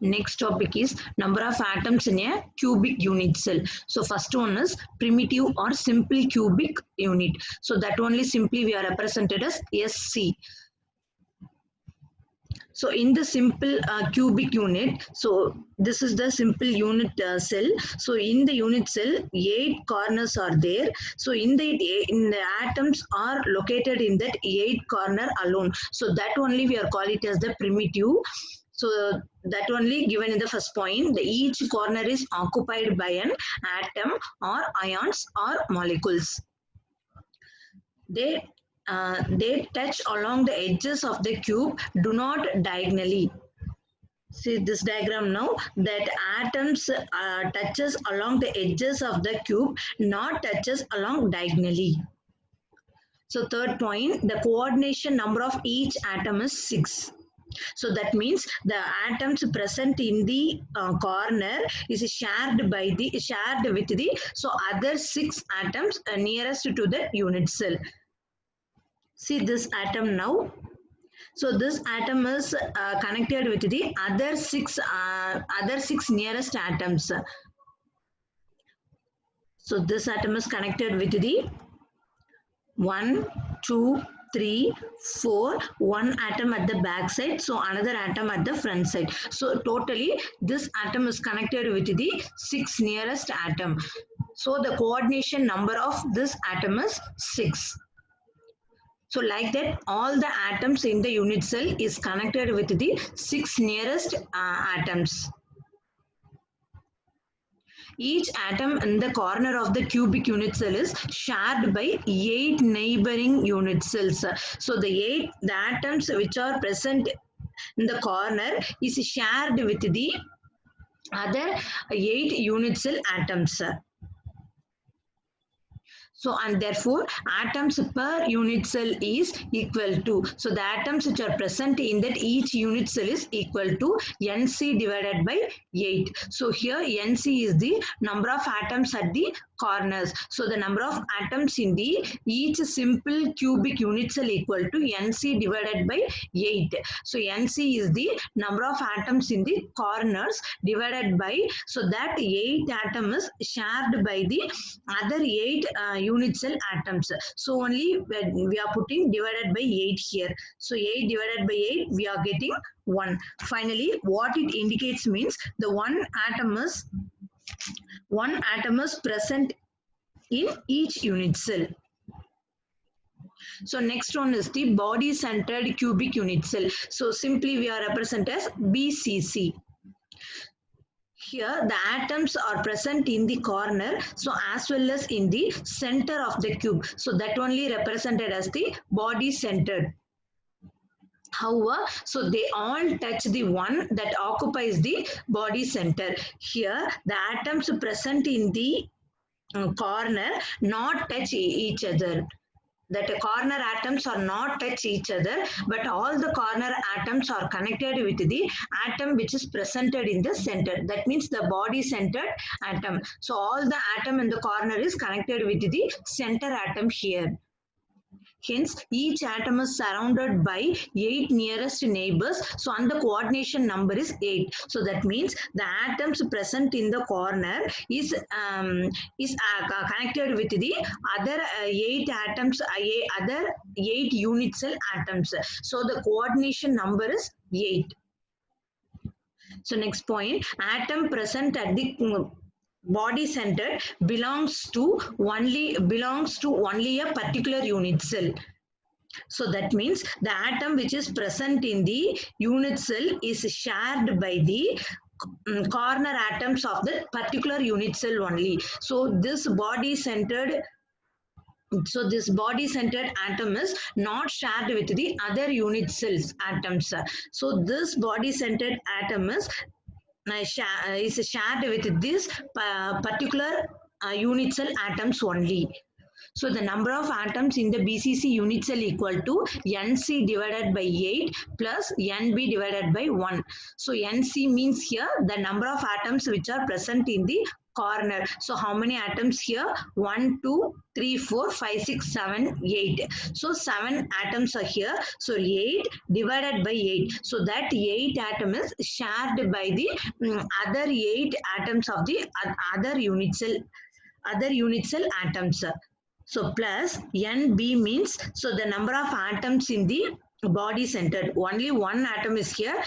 Next topic is number of atoms in a cubic unit cell. So first one is primitive or simple cubic unit. So that only simply we are represented as SC. So in the simple cubic unit, so this is the simple unit cell. So in the unit cell, 8 corners are there. So in the atoms are located in that 8 corner alone. So that only we are call it as the primitive. So that only given in the first point. Each corner is occupied by an atom or ions or molecules. They touch along the edges of the cube, do not diagonally. See this diagram now, that atoms touches along the edges of the cube, not touches along diagonally. So third point, the coordination number of each atom is 6. So that means the atoms present in the corner is shared with the so other 6 atoms nearest to the unit cell. See this atom now. So this atom is connected with the other six nearest atoms. So this atom is connected with the 1, 2, 3, 4, one atom at the back side, so another atom at the front side. So totally this atom is connected with the 6 nearest atom. So the coordination number of this atom is 6. So like that, all the atoms in the unit cell is connected with the 6 nearest atoms. Each atom in the corner of the cubic unit cell is shared by 8 neighboring unit cells. So the atoms which are present in the corner is shared with the other 8 unit cell atoms. So and therefore atoms per unit cell is equal to, so the atoms which are present in that each unit cell is equal to Nc divided by 8. So here Nc is the number of atoms at the corners. So the number of atoms in the each simple cubic unit cell equal to Nc divided by 8. So Nc is the number of atoms in the corners divided by, so that 8 atom is shared by the other 8 unit cell atoms. So only we are putting divided by 8 here. So 8 divided by 8 we are getting 1. Finally what it indicates means the one atom is present in each unit cell. So next one is the body centered cubic unit cell. So simply we are represented as BCC. Here the atoms are present in the corner, so as well as in the center of the cube. So that only represented as the body centered. However, so they all touch the one that occupies the body center. Here the atoms present in the corner not touch each other. That corner atoms are not touch each other, but all the corner atoms are connected with the atom which is presented in the center. That means the body centered atom. So all the atom in the corner is connected with the center atom here. Hence, each atom is surrounded by 8 nearest neighbors. So, and the coordination number is 8. So, that means the atoms present in the corner is connected with the other 8 atoms, other 8 unit cell atoms. So, the coordination number is 8. So, next point, atom present at the body center belongs to only a particular unit cell. So that means the atom which is present in the unit cell is shared by the corner atoms of the particular unit cell only. So this body centered atom is not shared with the other unit cells atoms. So this body centered atom is shared with this particular unit cell atoms only. So the number of atoms in the BCC unit cell equal to Nc divided by 8 plus Nb divided by 1. So Nc means here the number of atoms which are present in the corner. So how many atoms here? 1, 2, 3, 4, 5, 6, 7, 8. So 7 atoms are here. So 8 divided by 8. So that 8 atom is shared by the other 8 atoms of the other unit cell atoms. So plus NB means, so the number of atoms in the body centered. Only one atom is here.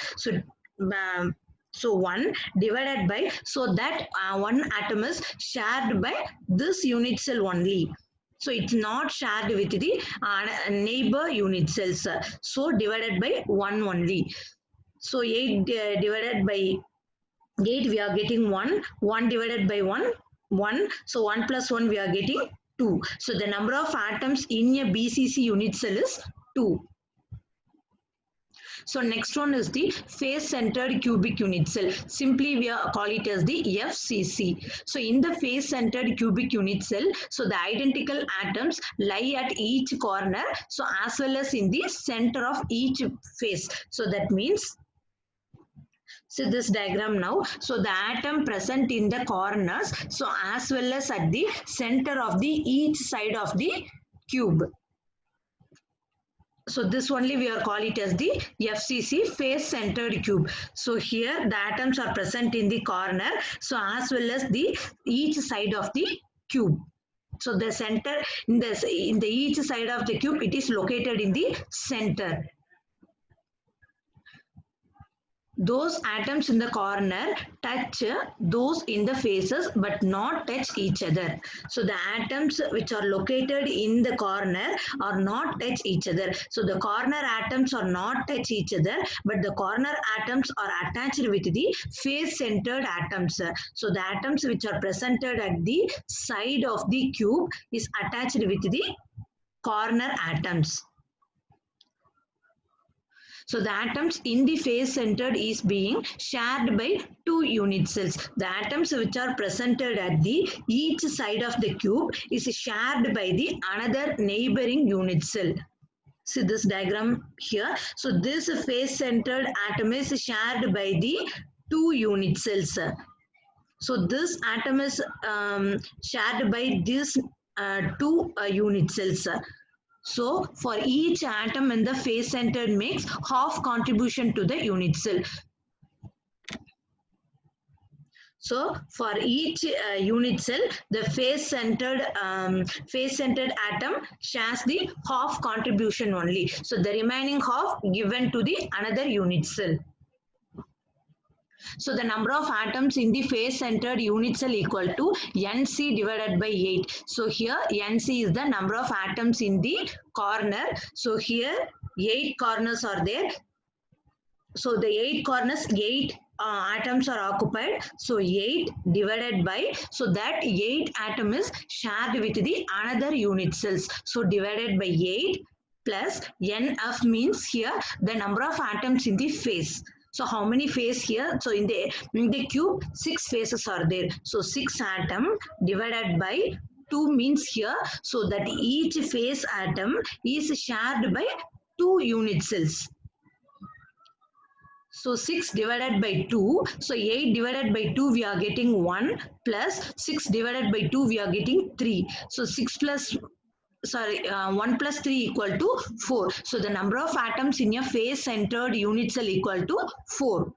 So 1 divided by, so that one atom is shared by this unit cell only. So it's not shared with the neighbor unit cells. So divided by 1 only. So 8 divided by 8 we are getting 1. 1 divided by 1, 1. So 1 plus 1 we are getting 2. So the number of atoms in a BCC unit cell is 2. So next one is the face-centered cubic unit cell. Simply we call it as the FCC. So in the face-centered cubic unit cell, so the identical atoms lie at each corner, so as well as in the center of each face. So that means, see this diagram now. So the atom present in the corners, so as well as at the center of the each side of the cube. So this only we are call it as the FCC, face centered cube. So here the atoms are present in the corner, so as well as the each side of the cube. So the center in the each side of the cube, it is located in the center. Those atoms in the corner touch those in the faces but not touch each other. So the atoms which are located in the corner are not touch each other. So the corner atoms are not touch each other, but the corner atoms are attached with the face centered atoms. So the atoms which are presented at the side of the cube is attached with the corner atoms. So the atoms in the face centered is being shared by two unit cells. The atoms which are presented at the each side of the cube is shared by the another neighboring unit cell. See this diagram here. So this face centered atom is shared by the two unit cells. So this atom is shared by these two unit cells. So for each atom in the face centered makes half contribution to the unit cell. So for each unit cell, the face centered atom shares the half contribution only. So the remaining half given to the another unit cell. So the number of atoms in the face-centered unit cell equal to NC divided by 8. So here NC is the number of atoms in the corner. So here 8 corners are there. So the 8 corners, 8 atoms are occupied. So 8 divided by, so that 8 atom is shared with the another unit cells. So divided by 8 plus NF means here the number of atoms in the face. So how many face here? So in the cube, 6 faces are there. So 6 atom divided by 2 means here, so that each face atom is shared by 2 unit cells. So 6 divided by 2, so 8 divided by 2 we are getting 1 plus 6 divided by 2 we are getting 3. So 1 plus 3 equal to 4. So the number of atoms in a face centered unit cell equal to 4.